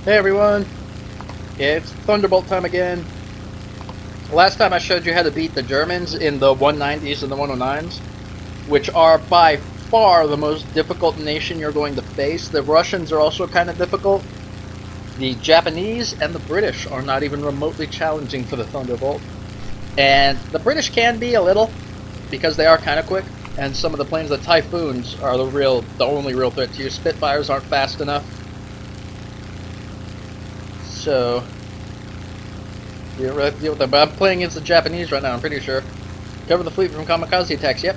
Hey everyone, it's Thunderbolt time again. Last time I showed you how to beat the Germans in the 190s and the 109s, which are by far the most difficult nation you're going to face. The Russians are also kind of difficult. The Japanese and the British are not even remotely challenging for the Thunderbolt. And the British can be a little, because they are kind of quick, and some of the planes, the Typhoons, are the only real threat to you. Spitfires aren't fast enough. So, you don't really have to deal with them. But I'm playing against the Japanese right now, I'm pretty sure. Cover the fleet from kamikaze attacks, yep.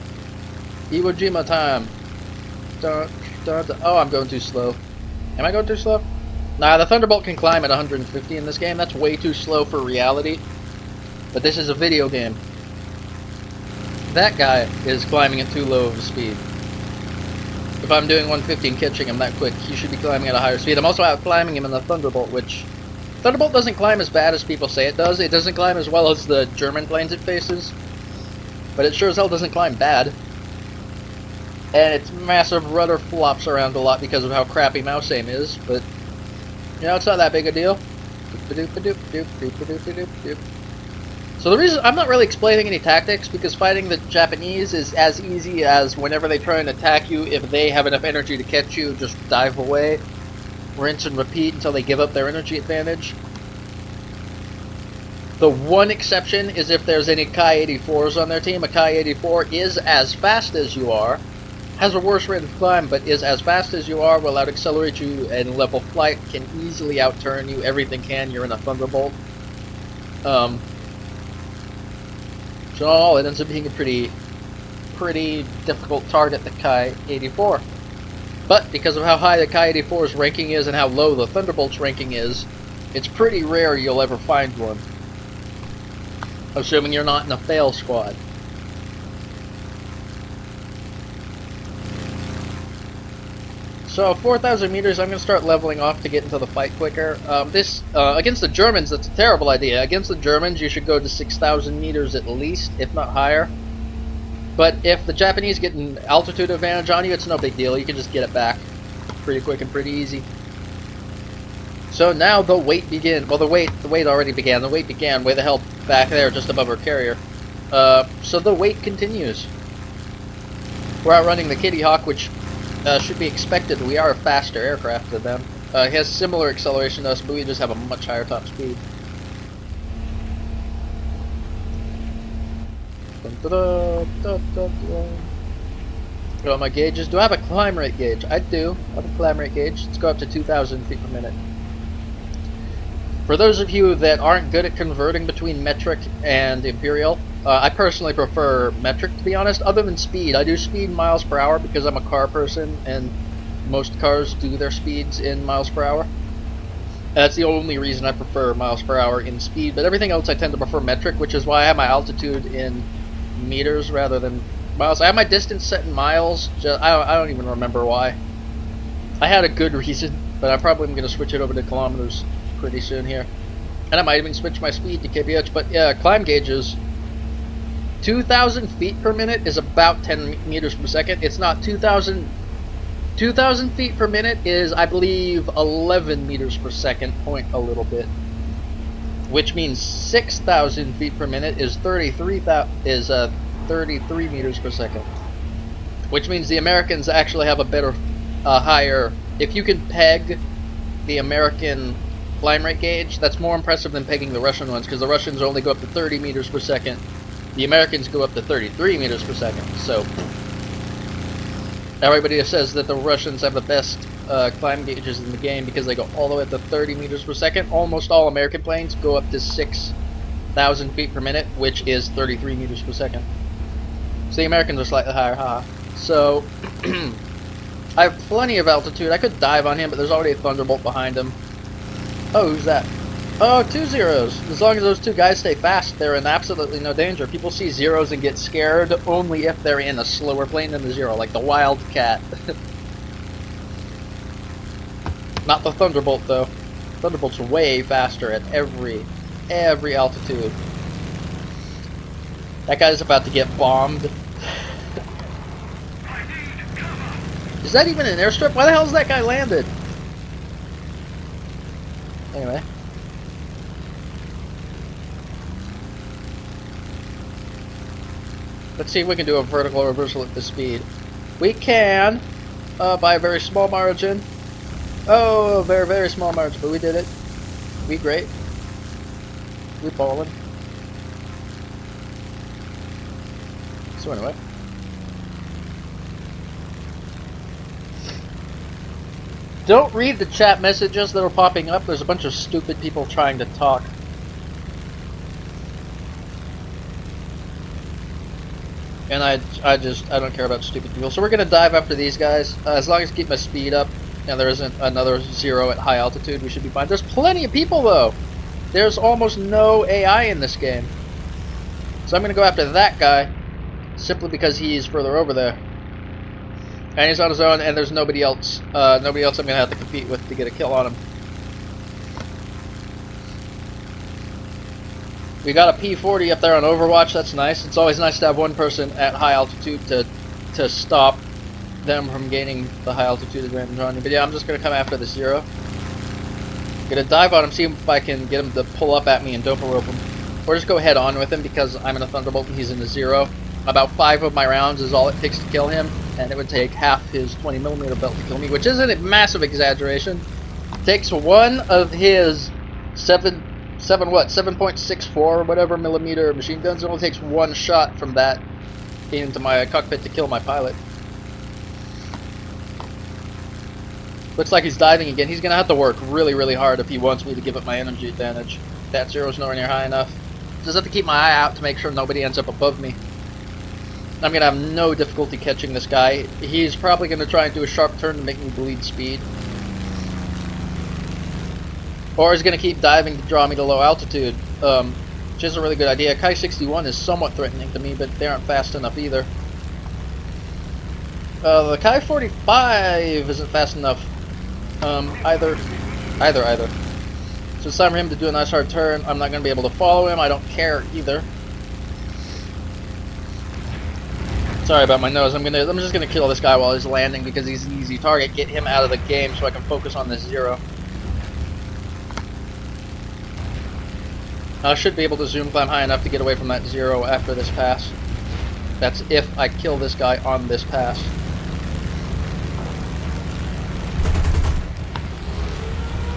Iwo Jima time. Oh, I'm going too slow. Am I going too slow? Nah, the Thunderbolt can climb at 150 in this game. That's way too slow for reality. But this is a video game. That guy is climbing at too low of a speed. If I'm doing 150 and catching him that quick, he should be climbing at a higher speed. I'm also out climbing him in the Thunderbolt, which... Thunderbolt doesn't climb as bad as people say it does. It doesn't climb as well as the German planes it faces. But it sure as hell doesn't climb bad. And its massive rudder flops around a lot because of how crappy mouse aim is, but... You know, it's not that big a deal. So the reason... I'm not really explaining any tactics, because fighting the Japanese is as easy as whenever they try and attack you, if they have enough energy to catch you, just dive away. Rinse and repeat until they give up their energy advantage. The one exception is if there's any Ki-84s on their team. A Ki-84 is as fast as you are, has a worse rate of climb, but is as fast as you are, will out-accelerate you and level flight, can easily outturn you, everything can, you're in a Thunderbolt. So it ends up being a pretty difficult target, the Ki-84. But because of how high the Ki-84's ranking is and how low the Thunderbolt's ranking is, it's pretty rare you'll ever find one. Assuming you're not in a fail squad. So 4,000 meters, I'm going to start leveling off to get into the fight quicker. Against the Germans, that's a terrible idea. Against the Germans, you should go to 6,000 meters at least, if not higher. But if the Japanese get an altitude advantage on you, it's no big deal. You can just get it back pretty quick and pretty easy. So now the wait begins. Well, the wait already began. The wait began way the hell back there, just above our carrier. So the wait continues. We're outrunning the Kitty Hawk, which should be expected. We are a faster aircraft than them. It has similar acceleration to us, but we just have a much higher top speed. Got all my gauges. Do I have a climb rate gauge? I do. I have a climb rate gauge. Let's go up to 2,000 feet per minute. For those of you that aren't good at converting between metric and imperial, I personally prefer metric, to be honest. Other than speed, I do speed miles per hour because I'm a car person, and most cars do their speeds in miles per hour. That's the only reason I prefer miles per hour in speed, but everything else I tend to prefer metric, which is why I have my altitude in meters rather than miles. I have my distance set in miles. I don't even remember why. I had a good reason, but I probably am going to switch it over to kilometers pretty soon here. And I might even switch my speed to kph, but yeah, climb gauges. 2,000 feet per minute is about 10 meters per second. It's not 2,000 feet per minute is, I believe, 11 meters per second, point a little bit. Which means 6,000 feet per minute is 33 meters per second. Which means the Americans actually have a better, higher... If you can peg the American climb rate gauge, that's more impressive than pegging the Russian ones, because the Russians only go up to 30 meters per second. The Americans go up to 33 meters per second, so... Everybody says that the Russians have the best climb gauges in the game because they go all the way up to 30 meters per second. Almost all American planes go up to 6,000 feet per minute, which is 33 meters per second. So the Americans are slightly higher, haha. So, I have plenty of altitude. I could dive on him, but there's already a Thunderbolt behind him. Oh, who's that? Oh, 2 zeros. As long as those two guys stay fast, they're in absolutely no danger. People see zeros and get scared only if they're in a slower plane than the zero, like the Wildcat. Not the Thunderbolt, though. Thunderbolt's way faster at every altitude. That guy's about to get bombed. Is that even an airstrip? Why the hell is that guy landed? Anyway. Let's see if we can do a vertical reversal at this speed. We can, by a very small margin. Oh, very, very small margin, but we did it. We great. We ballin'. So anyway. Don't read the chat messages that are popping up. There's a bunch of stupid people trying to talk. And I don't care about stupid people. So we're going to dive after these guys. As long as I keep my speed up and there isn't another zero at high altitude, we should be fine. There's plenty of people though. There's almost no AI in this game. So I'm going to go after that guy simply because he's further over there. And he's on his own and there's nobody else. Nobody else I'm going to have to compete with to get a kill on him. We got a P-40 up there on Overwatch, that's nice. It's always nice to have one person at high altitude to stop them from gaining the high altitude advantage on you. But yeah, I'm just going to come after the zero. Gonna dive on him, see if I can get him to pull up at me and dope rope him. Or just go head on with him because I'm in a Thunderbolt and he's in a zero. About 5 of my rounds is all it takes to kill him, and it would take half his 20mm belt to kill me, which isn't a massive exaggeration. It takes one of his 7.64 or whatever millimeter machine guns. It only takes one shot from that into my cockpit to kill my pilot. Looks like he's diving again. He's gonna have to work really, really hard if he wants me to give up my energy advantage. That zero's nowhere near high enough. Just have to keep my eye out to make sure nobody ends up above me. I'm gonna have no difficulty catching this guy. He's probably gonna try and do a sharp turn to make me bleed speed. Or he's going to keep diving to draw me to low altitude, which is a really good idea. Ki-61 is somewhat threatening to me, but they aren't fast enough either. The Ki-45 isn't fast enough either. So it's time for him to do a nice hard turn. I'm not going to be able to follow him. I don't care either. Sorry about my nose. I'm just going to kill this guy while he's landing because he's an easy target. Get him out of the game so I can focus on this zero. I should be able to zoom climb high enough to get away from that zero after this pass. That's if I kill this guy on this pass.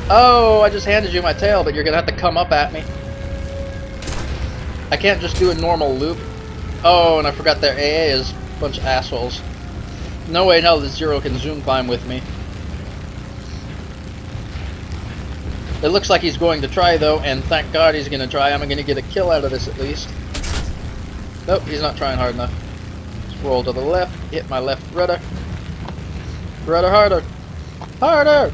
Oh, I just handed you my tail, but you're gonna have to come up at me. I can't just do a normal loop. Oh, and I forgot their AA is a bunch of assholes. No way in hell this zero can zoom climb with me. It looks like he's going to try though, and thank God he's going to try. I'm going to get a kill out of this at least. Nope, he's not trying hard enough. Just roll to the left, hit my left rudder. Rudder harder. Harder!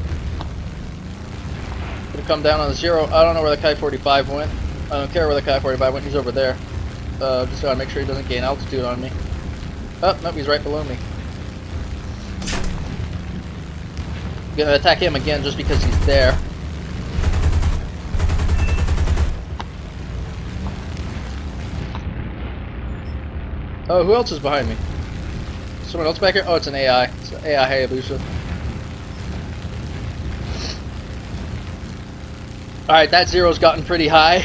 Gonna come down on the zero. I don't know where the Ki-45 went. I don't care where the Ki-45 went, he's over there. Just gotta make sure he doesn't gain altitude on me. Oh, nope, he's right below me. Gonna attack him again just because he's there. Oh, who else is behind me? Someone else back here? Oh, it's an AI. It's an AI Hayabusa. Alright, that zero's gotten pretty high.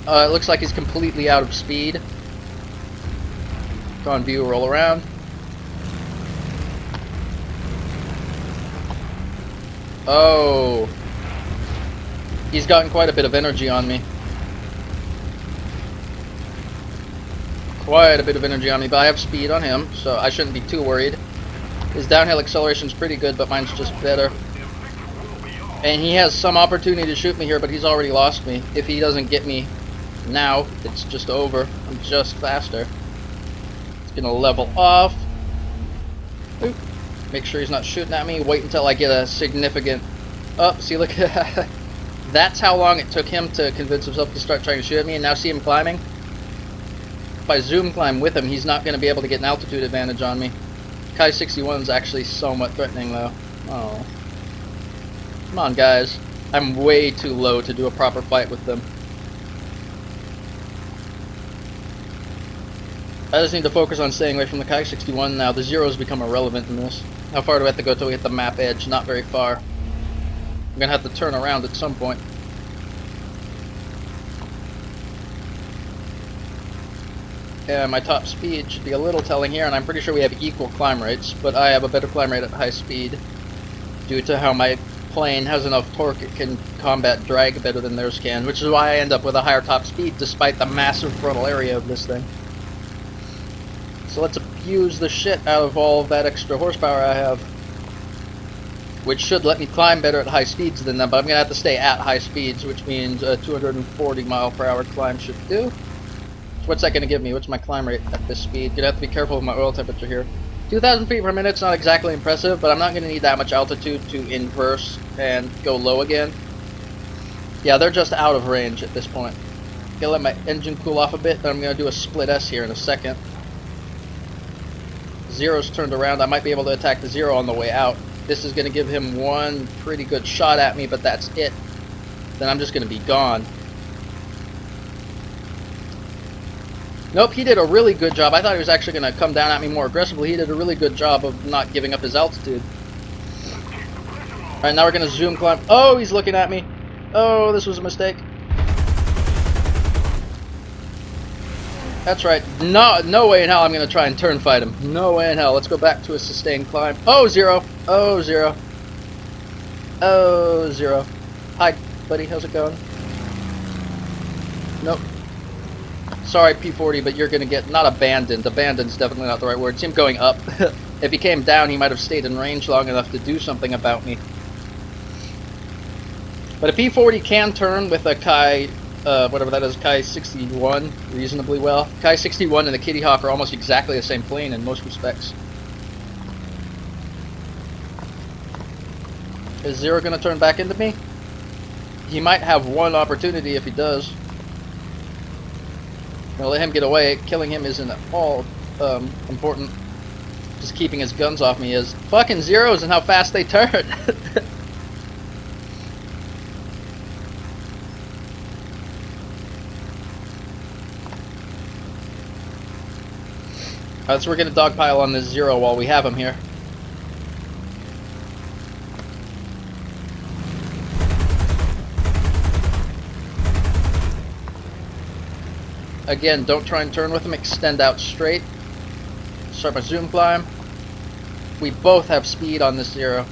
It looks like he's completely out of speed. Go on view, roll around. Oh. He's gotten quite a bit of energy on me. Quite a bit of energy on me, but I have speed on him, so I shouldn't be too worried. His downhill acceleration's pretty good, but mine's just better. And he has some opportunity to shoot me here, but he's already lost me. If he doesn't get me now, it's just over. I'm just faster. It's gonna level off. Oop. Make sure he's not shooting at me. Wait until I get a significant... Oh, see, look at that. That's how long it took him to convince himself to start trying to shoot at me, and now see him climbing? If I zoom climb with him, he's not going to be able to get an altitude advantage on me. Ki-61 is actually somewhat threatening, though. Oh. Come on, guys. I'm way too low to do a proper fight with them. I just need to focus on staying away from the Ki-61 now. The zeros become irrelevant in this. How far do I have to go till we hit the map edge? Not very far. I'm gonna have to turn around at some point. And my top speed should be a little telling here, and I'm pretty sure we have equal climb rates, but I have a better climb rate at high speed due to how my plane has enough torque it can combat drag better than theirs can, which is why I end up with a higher top speed despite the massive frontal area of this thing. So let's abuse the shit out of all of that extra horsepower I have, which should let me climb better at high speeds than them, but I'm going to have to stay at high speeds, which means a 240 mile per hour climb should do. So what's that going to give me? What's my climb rate at this speed? Gonna have to be careful with my oil temperature here. 2,000 feet per minute is not exactly impressive, but I'm not going to need that much altitude to inverse and go low again. Yeah, they're just out of range at this point. Gonna let my engine cool off a bit, then I'm going to do a split S here in a second. Zero's turned around. I might be able to attack the Zero on the way out. This is going to give him one pretty good shot at me, but that's it. Then I'm just going to be gone. Nope, he did a really good job. I thought he was actually going to come down at me more aggressively. He did a really good job of not giving up his altitude. Alright, now we're going to zoom climb. Oh, he's looking at me. Oh, this was a mistake. That's right. No way in hell I'm going to try and turn fight him. No way in hell. Let's go back to a sustained climb. Oh, Zero. Oh, Zero. Oh, Zero. Hi, buddy. How's it going? Nope. Sorry, P-40, but you're going to get, not abandoned. Abandoned's definitely not the right word. It's him going up. If he came down, he might have stayed in range long enough to do something about me. But a P-40 can turn with a Kai, whatever that is, Kai 61 reasonably well. Kai 61 and the Kitty Hawk are almost exactly the same plane in most respects. Is Zero going to turn back into me? He might have one opportunity if he does. I'm gonna let him get away. Killing him isn't at all important. Just keeping his guns off me is. Fucking Zeros and how fast they turn. Alright, so we're gonna dogpile on this Zero while we have him here. Again, don't try and turn with him, extend out straight. Start my zoom climb. We both have speed on this Zero.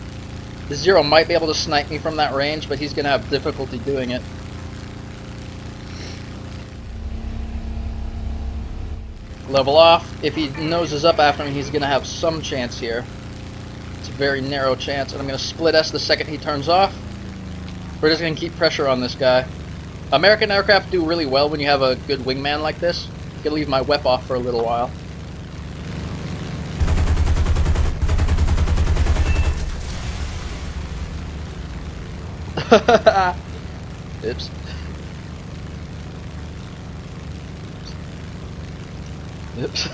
The Zero might be able to snipe me from that range, but he's going to have difficulty doing it. Level off. If he noses up after me, he's going to have some chance here. It's a very narrow chance, and I'm going to split S the second he turns off. We're just going to keep pressure on this guy. American aircraft do really well when you have a good wingman like this. I'm gonna leave my WEP off for a little while. Oops. Oops.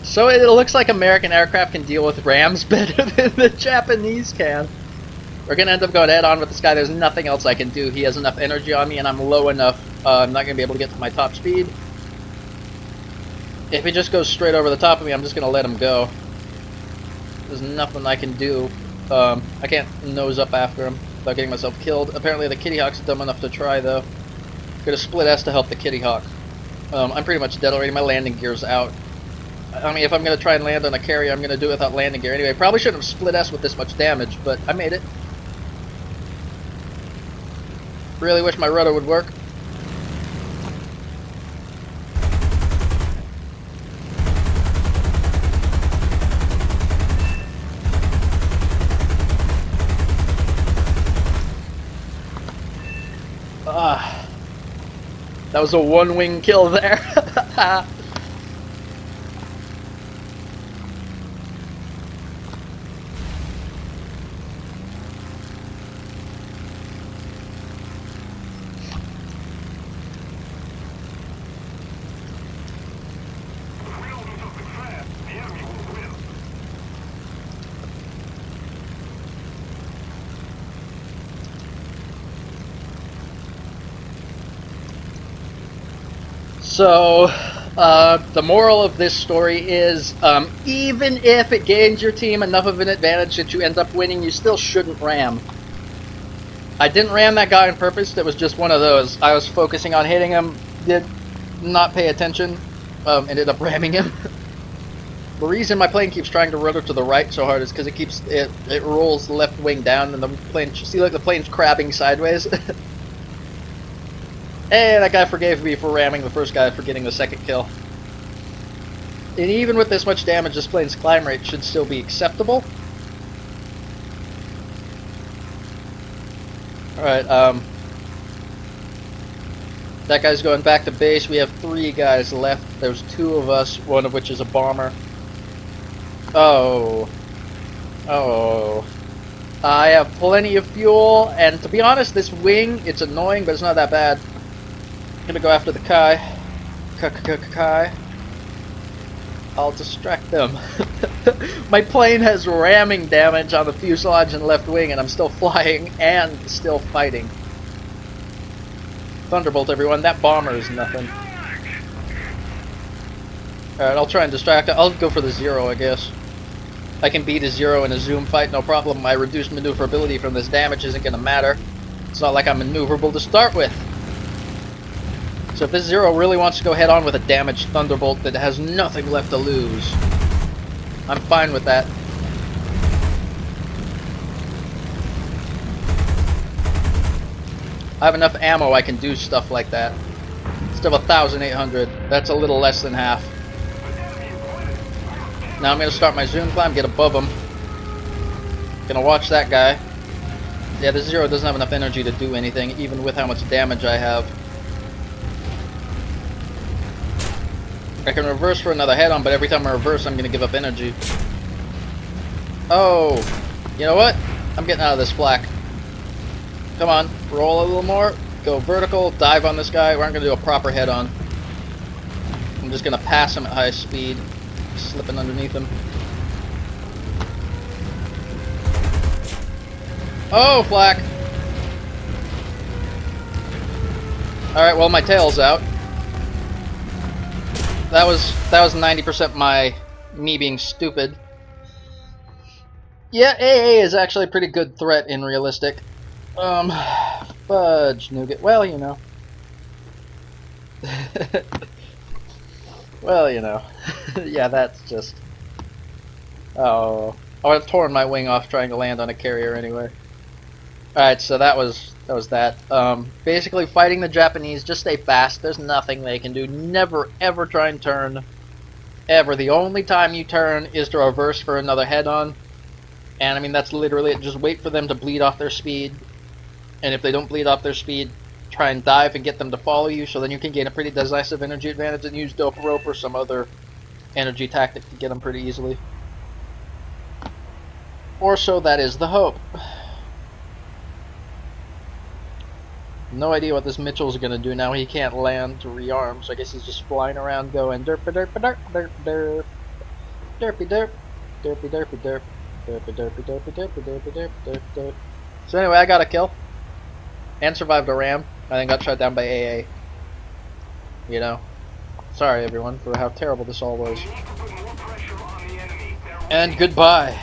So it looks like American aircraft can deal with rams better than the Japanese can. We're going to end up going head-on with this guy. There's nothing else I can do. He has enough energy on me, and I'm low enough. I'm not going to be able to get to my top speed. If he just goes straight over the top of me, I'm just going to let him go. There's nothing I can do. I can't nose up after him without getting myself killed. Apparently the Kitty Hawk's dumb enough to try, though. Gonna split S to help the Kitty Hawk. I'm pretty much dead already. My landing gear's out. I mean, if I'm going to try and land on a carrier, I'm going to do it without landing gear anyway. Probably shouldn't have split S with this much damage, but I made it. Really wish my rudder would work. That was a one-wing kill there. So, the moral of this story is, even if it gains your team enough of an advantage that you end up winning, you still shouldn't ram. I didn't ram that guy on purpose. That was just one of those. I was focusing on hitting him, did not pay attention, ended up ramming him. The reason my plane keeps trying to rotor to the right so hard is because it rolls the left wing down, and the plane, you see, like the plane's crabbing sideways. Hey, that guy forgave me for ramming the first guy for getting the second kill. And even with this much damage, this plane's climb rate should still be acceptable. Alright, that guy's going back to base. We have 3 guys left. There's 2 of us, one of which is a bomber. Oh. Oh. I have plenty of fuel, and to be honest, this wing, it's annoying, but it's not that bad. I'm gonna go after the Kai. Kai. I'll distract them. My plane has ramming damage on the fuselage and left wing, and I'm still flying and still fighting. Thunderbolt, everyone. That bomber is nothing. Alright, I'll try and distract it. I'll go for the 0, I guess. I can beat a 0 in a zoom fight, no problem. My reduced maneuverability from this damage isn't gonna matter. It's not like I'm maneuverable to start with. So if this 0 really wants to go head on with a damaged Thunderbolt that has nothing left to lose, I'm fine with that. I have enough ammo I can do stuff like that. Still 1,800. That's a little less than half. Now I'm going to start my zoom climb, get above him. Gonna watch that guy. Yeah, the 0 doesn't have enough energy to do anything, even with how much damage I have. I can reverse for another head-on, but every time I reverse, I'm going to give up energy. Oh, you know what? I'm getting out of this flak. Come on, roll a little more. Go vertical, dive on this guy. We aren't going to do a proper head-on. I'm just going to pass him at high speed, slipping underneath him. Oh, flak! Alright, well, my tail's out. That was 90% me being stupid. Yeah, AA is actually a pretty good threat in realistic. Fudge nougat. Well, you know. Well, you know. Yeah, that's just. Oh, I've torn my wing off trying to land on a carrier anyway. Alright, so that was that. Basically, fighting the Japanese, just stay fast. There's nothing they can do. Never, ever try and turn. Ever. The only time you turn is to reverse for another head-on. And, I mean, that's literally it. Just wait for them to bleed off their speed. And if they don't bleed off their speed, try and dive and get them to follow you, so then you can gain a pretty decisive energy advantage and use dope rope or some other energy tactic to get them pretty easily. Or so that is the hope. No idea what this Mitchell's gonna do now. He can't land to rearm, so I guess he's just flying around going derp derp derp derp derp derpy derp derpy derpy derp derpy derpy derpy derpy derpy derp derp derp. So anyway, I got a kill and survived a ram. I then got shot down by AA. You know, sorry everyone for how terrible this all was. And goodbye.